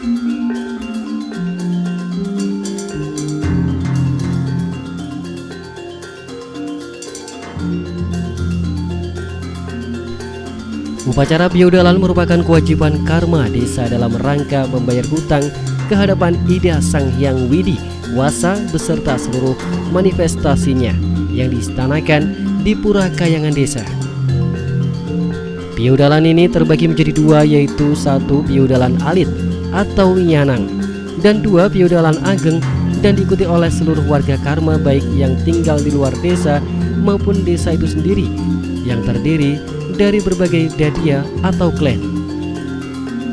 Upacara Biodalan merupakan kewajiban karma desa dalam rangka membayar hutang ke hadapan Ida Sang Hyang Widi Wasa beserta seluruh manifestasinya yang diistanakan di Pura Kayangan Desa. Biodalan ini terbagi menjadi dua, yaitu satu Biodalan Alit atau Nyanang dan dua Biodalan Ageng, dan diikuti oleh seluruh warga karma baik yang tinggal di luar desa maupun desa itu sendiri yang terdiri dari berbagai dadia atau klan.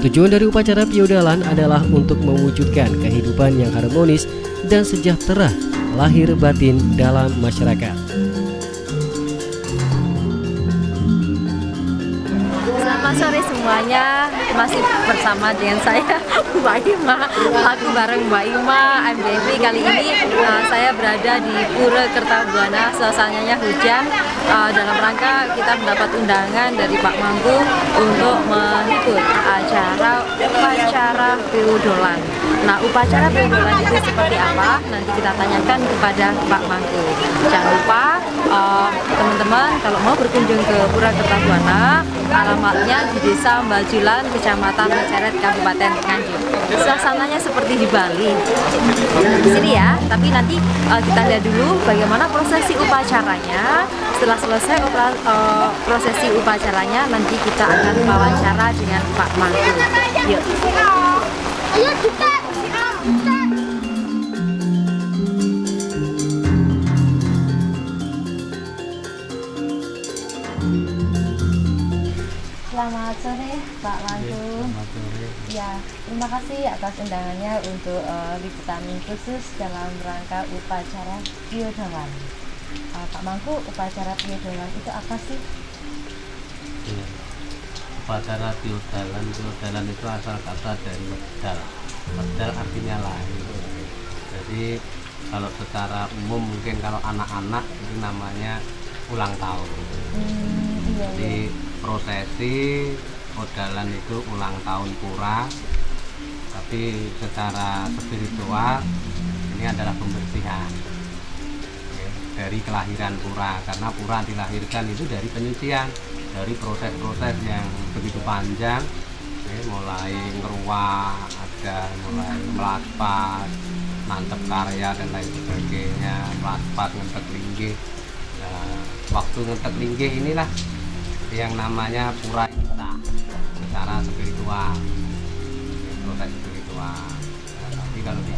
Tujuan dari upacara Biodalan adalah untuk mewujudkan kehidupan yang harmonis dan sejahtera lahir batin dalam masyarakat. Selamat sore semuanya, masih bersama dengan saya Mbak Ima. Aku bareng Mbak Ima MBV. Kali ini saya berada di Pura Kertabuana, suasananya hujan. Dalam rangka kita mendapat undangan dari Pak Mangku untuk mengikut upacara Biodalan. Nah, upacara Biodalan itu seperti apa? Nanti kita tanyakan kepada Pak Mangku. Jangan lupa teman-teman kalau mau berkunjung ke Pura Kertabuana, alamatnya di Desa Mbajulan, Kecamatan Meceret, Kabupaten Nganjuk. Suasananya seperti di Bali. Di sini ya, tapi nanti kita lihat dulu bagaimana prosesi upacaranya. Setelah selesai prosesi upacaranya, nanti kita akan wawancara dengan Pak Mangku. Yuk. Ayo kita. Selamat sore Pak Mangku. Selamat sore. Ya, terima kasih atas undangannya untuk liputan khusus dalam rangka upacara Biodalan. Pak Mangku, upacara Biodalan itu apa sih? Ya. Upacara Biodalan itu asal kata dari wedal. Wedal artinya lahir. Jadi kalau secara umum mungkin kalau anak-anak itu namanya ulang tahun. Iya, Jadi prosesi Biodalan itu ulang tahun pura, tapi secara spiritual ini adalah pembersihan dari kelahiran pura, karena pura dilahirkan itu dari penyucian, dari proses-proses yang begitu panjang, mulai ngeruak, ada mulai melaspat, mantep karya dan lain sebagainya, melaspat, ngentek linggih. Nah, waktu ngentek linggih inilah yang namanya pura kita secara spiritual, proses spiritual. Nah, tapi kalau di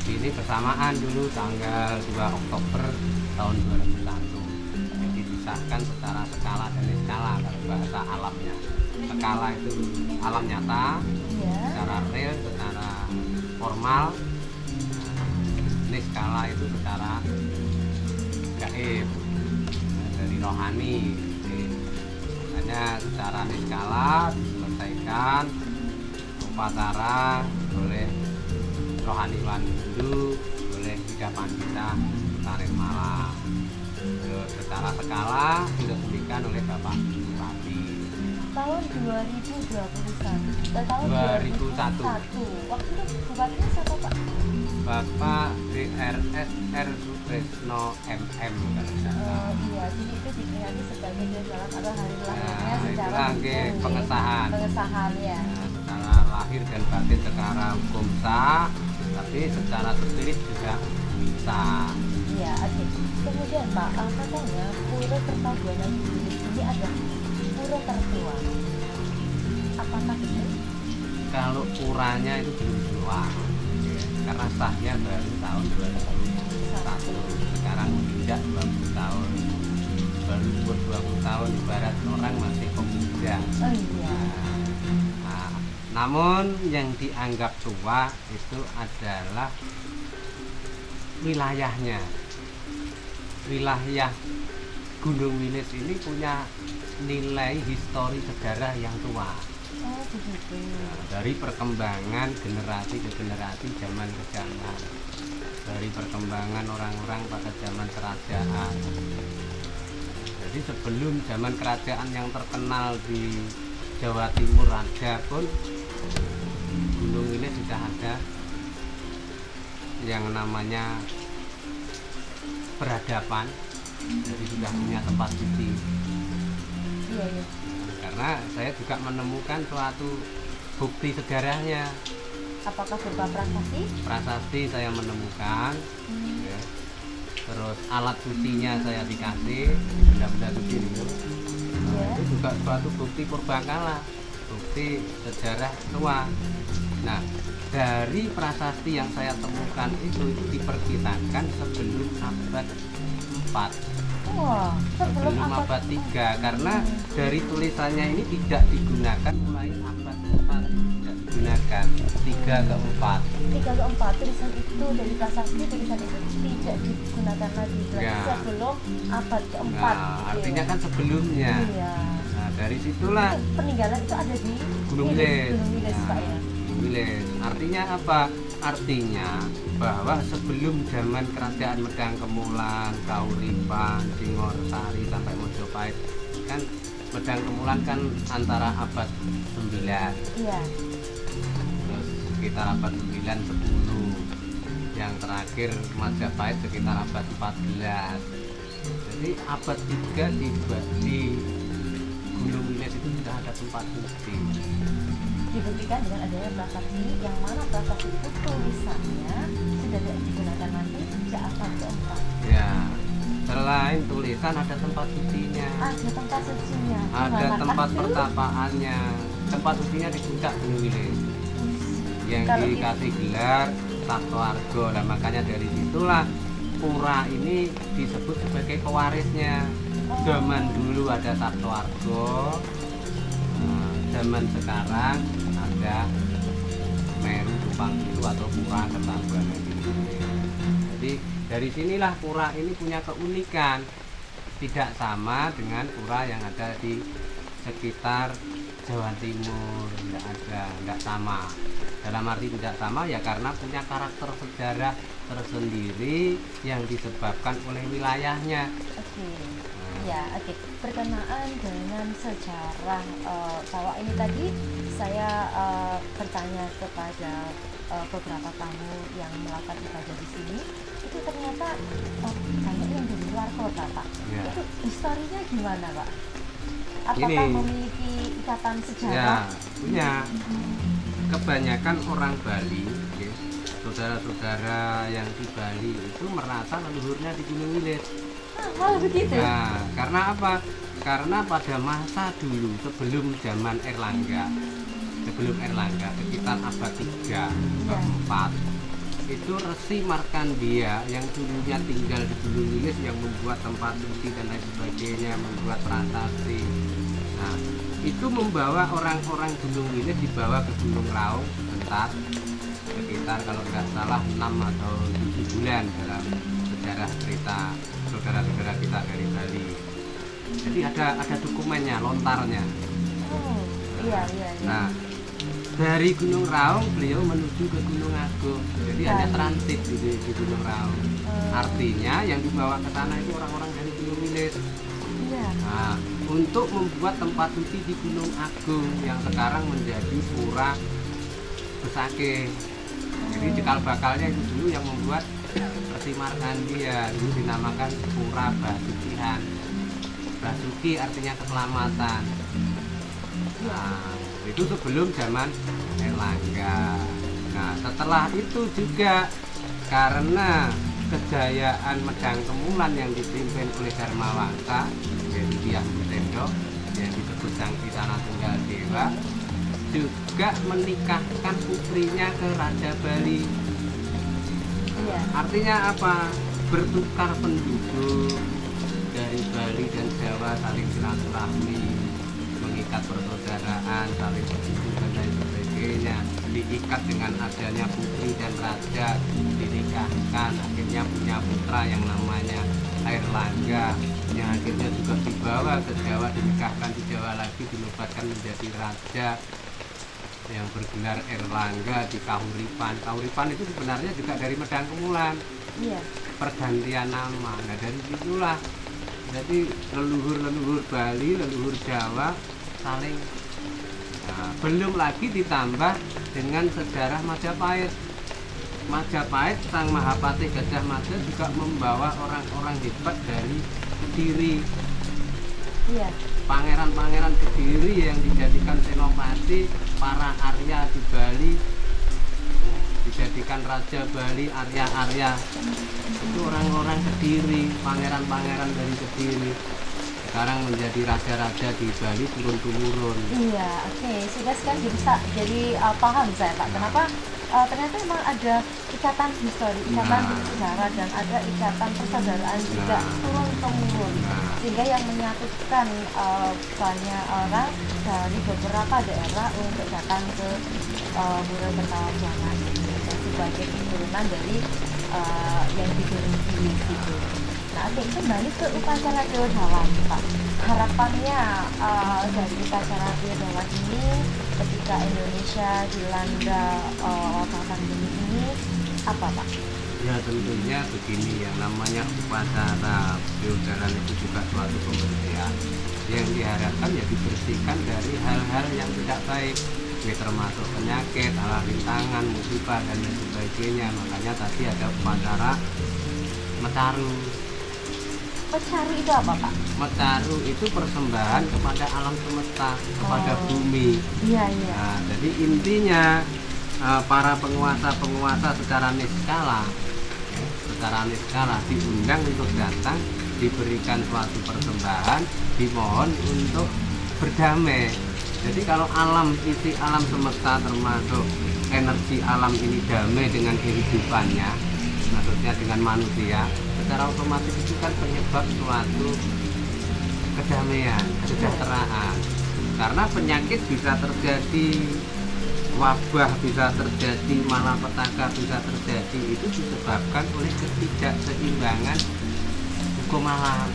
sini bersamaan dulu tanggal 2 Oktober tahun 2001. Jadi disahkan secara skala dan skala kalau bahasa alamnya. Skala itu alam nyata, secara real, secara formal. Ini skala itu secara gaib, dari rohani. Hanya secara skala diselesaikan upacara oleh rohaniwan dulu, oleh Ida Pandita Tarik Malang. Terus secara skala diresmikan oleh Bapak Bupati Tahun 2021. Tahun 2001. Waktu itu bupatinya siapa Pak? Bapak DRS R. Sutresno MM kalau tidak salah. Iya, jadi itu diperingati sebagai Biodalan atau hari lahirnya Nah, secara itulah hukum, pengesahan. pengesahan ya. Nah, secara lahir dan batin secara hukum sah, tapi secara spirit juga sah. Iya, oke. Kemudian Pak, katanya Pura Kertabuana ini ada pura tertua. Apakah benar? Kalau puranya itu belum tua, karena sahnya baru tahun 2001. Sekarang tidak 20 tahun. Baru 20 tahun ibarat orang masih pemuda. Oh iya. Nah, namun yang dianggap tua itu adalah wilayahnya. Wilayah Gunung Wilis ini punya nilai histori sejarah yang tua. Oh begitu. Nah, dari perkembangan generasi ke generasi, zaman ke zaman, dari perkembangan orang-orang pada zaman kerajaan. Jadi sebelum zaman kerajaan yang terkenal di Jawa Timur aja pun Gunung Wilis sudah ada yang namanya peradaban, jadi sudah punya tempat suci. Iya, iya. Karena saya juga menemukan suatu bukti sejarahnya. Apakah berupa prasasti? Prasasti saya menemukan, ya. Terus alat sucinya saya dikasih, benda-benda suci itu. Iya. Itu juga suatu bukti purbakala, bukti sejarah tua. Nah, dari prasasti yang saya temukan itu diperkirakan sebelum abad 4, Wah, sebelum abad 3, karena dari tulisannya ini tidak digunakan mulai abad 4, tidak digunakan 3 ke 4. 3 ke 4 tulisan itu dari prasasti, tulisan itu tidak digunakan lagi berarti Ya. sebelum abad keempat. Nah, artinya kan sebelumnya. Iya. Nah, dari situlah Itu peninggalan itu ada di Gunung Wilis. Gunung Wilis, Nah, Pak ya. Gunung Wilis. Artinya apa? Artinya bahwa sebelum zaman kerajaan Medang Kemulan, Kauripan, Singorsari sampai Mojopahit, kan Medang Kemulan kan antara abad 9, Iya. terus sekitar abad 9 10. Yang terakhir Majapahit sekitar abad 14. Jadi abad 3 di Gunung Wilis itu sudah ada tempat suci. Dibuktikan dengan adanya prasasti yang mana prasasti itu tulisannya sudah tidak digunakan lagi sejak abad keempat. Ya, selain tulisan ada tempat sucinya, Ada tempat sucinya. ada Gimana? tempat Aduh. pertapaannya. Tempat sucinya di puncak Gunung Wilis yang Kalau dikasih gelar Sabtoarjo. Nah, makanya dari situlah pura ini disebut sebagai pewarisnya. Zaman dulu ada Sabtoarjo, zaman sekarang ada Meru Tumpang Biru atau Pura Kertabuana. Jadi dari sinilah pura ini punya keunikan, tidak sama dengan pura yang ada di sekitar Jawa Timur, tidak sama. Dalam arti tidak sama ya karena punya karakter sejarah tersendiri yang disebabkan oleh wilayahnya. Oke. Ya, oke. Berkenaan dengan sejarah sawah ini tadi, saya bertanya kepada beberapa tamu yang melakukan ibadah di sini, itu ternyata banyak yang dari luar kota, Pak. Ya. Itu historinya gimana, Pak? Apakah Ini. memiliki ikatan Ya, sejarah? punya. Kebanyakan orang Bali, ya, saudara-saudara yang di Bali itu merasa leluhurnya di Gunung Wilis. Malah begitu? Nah, karena apa? Karena pada masa dulu sebelum zaman Erlangga, sekitar abad 3 ke 4, itu Resi Markandia yang dulunya tinggal di Gunung Wilis yang membuat tempat suci dan lain sebagainya, membuat prasasti. Nah, itu membawa orang-orang Gunung Wilis dibawa ke Gunung Raung sebentar, sekitar kalau nggak salah 6 atau 7 bulan dalam sejarah cerita saudara-saudara kita dari Bali. Jadi ada dokumennya, lontarnya. Oh, iya, iya, iya. Nah, dari Gunung Raung beliau menuju ke Gunung Agung. Jadi hanya transit di Gunung Raung. Artinya yang dibawa ke sana itu orang-orang dari Gunung Wilis. Iya. Nah, untuk membuat tempat suci di Gunung Agung yang sekarang menjadi Pura Besake. Jadi cikal bakalnya itu dulu yang membuat Resi Markandia, dulu dinamakan Pura Basukihan. Basuki artinya keselamatan. Nah, itu sebelum zaman Erlangga. Nah, setelah itu juga karena kejayaan Medang Kemulan yang dipimpin oleh Dharmawangsa, yaitu Dyah Mutendo yang disebut Sang Pisana Tunggal Dewa, juga menikahkan putrinya ke Raja Bali. Iya. Artinya apa? Bertukar penduduk dari Bali dan Jawa, saling silaturahmi, mengikat persaudaraan, saling berkunjung dan lain sebagainya, diikat dengan adanya putri dan raja, dinikahkan, akhirnya punya putra yang namanya Airlangga, yang akhirnya juga dibawa ke Jawa, dinikahkan di Jawa lagi, dinobatkan menjadi raja yang bergelar Erlangga di Kahuripan. Kahuripan itu sebenarnya juga dari Medang Kemulan. Iya. Pergantian nama. Nah, dari situlah jadi leluhur-leluhur Bali, leluhur Jawa saling, nah, belum lagi ditambah dengan sejarah Majapahit. Majapahit, Sang Mahapatih Gajah Mada juga membawa orang-orang hebat dari Kediri. Iya. Pangeran-pangeran Kediri yang dijadikan senopati, para Arya di Bali, dijadikan Raja Bali, Arya-Arya. Itu orang-orang Kediri, pangeran-pangeran dari Kediri. Sekarang menjadi raja-raja di Bali turun-temurun. Iya, oke. Sudah sekarang jadi paham saya Pak. Kenapa ternyata memang ada ikatan histori, ikatan bersejarah dan ada ikatan persaudaraan juga turun-temurun. Sehingga yang menyatukan banyak orang dari beberapa daerah untuk datang ke Pura Kertabuana sebagai keturunan dari yang digeluti itu. Nah, oke, kembali ke upacara Deodawan, Pak. Harapannya dari upacara Deodawan ini ketika Indonesia dilanda pandemi ini apa, Pak? Ya tentunya begini, yang namanya upacara Deodawan itu juga suatu pembersihan yang diharapkan ya dibersihkan dari hal-hal yang tidak baik, termasuk penyakit, ala rintangan, musibah dan lain sebagainya. Makanya tadi ada upacara Metaru. Metaru itu apa, Pak? Metaru itu persembahan kepada alam semesta, kepada bumi. Iya, iya. Nah, jadi intinya para penguasa-penguasa secara niskala diundang untuk datang, diberikan suatu persembahan, dimohon untuk berdamai. Jadi kalau isi alam semesta termasuk energi alam ini damai dengan kehidupannya, maksudnya dengan manusia, secara otomatis itu kan penyebab suatu kedamaian, kesejahteraan. Karena penyakit bisa terjadi, wabah bisa terjadi, malapetaka bisa terjadi, itu disebabkan oleh ketidakseimbangan hukum alam.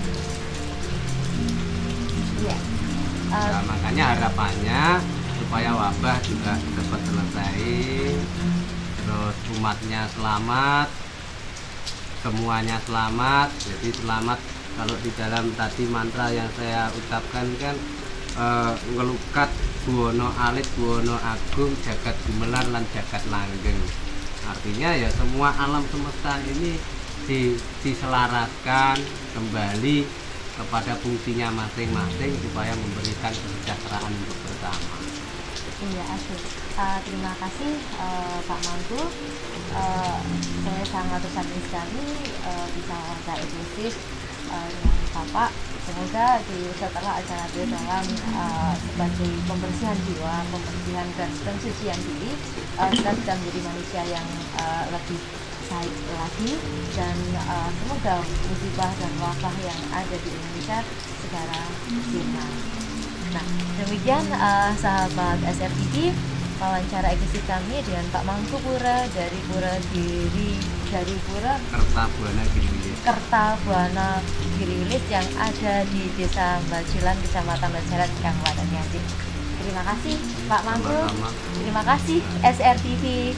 Iya. Nah, makanya harapannya supaya wabah juga cepat selesai, terus umatnya selamat, semuanya selamat. Jadi selamat kalau di dalam tadi mantra yang saya ucapkan kan ngelukat buwono alit buwono agung jagat gumelar lan jagat langgeng. Artinya ya semua alam semesta ini diselaraskan kembali kepada fungsinya masing-masing supaya memberikan kesejahteraan untuk bersama. Iya, asik. Terima kasih Pak Mangku. Saya sangat bersyukur sekali bisa wawancara eksklusif dengan Bapak. Semoga setelah acara Deodawan sebagai pembersihan jiwa, pembersihan dan pensucian diri, kita bisa menjadi manusia yang lebih baik lagi, dan semoga musibah dan wabah yang ada di Indonesia segera sirna. Nah, demikian sahabat SRTV, wawancara eksklusif kami dengan Pak Mangku Pura dari Pura Kertabuana Giriwilis yang ada di Desa Bajulan, Kecamatan Bajaran, Kabupaten Nganjuk. Terima kasih Pak Mangku. Terima kasih SRTV.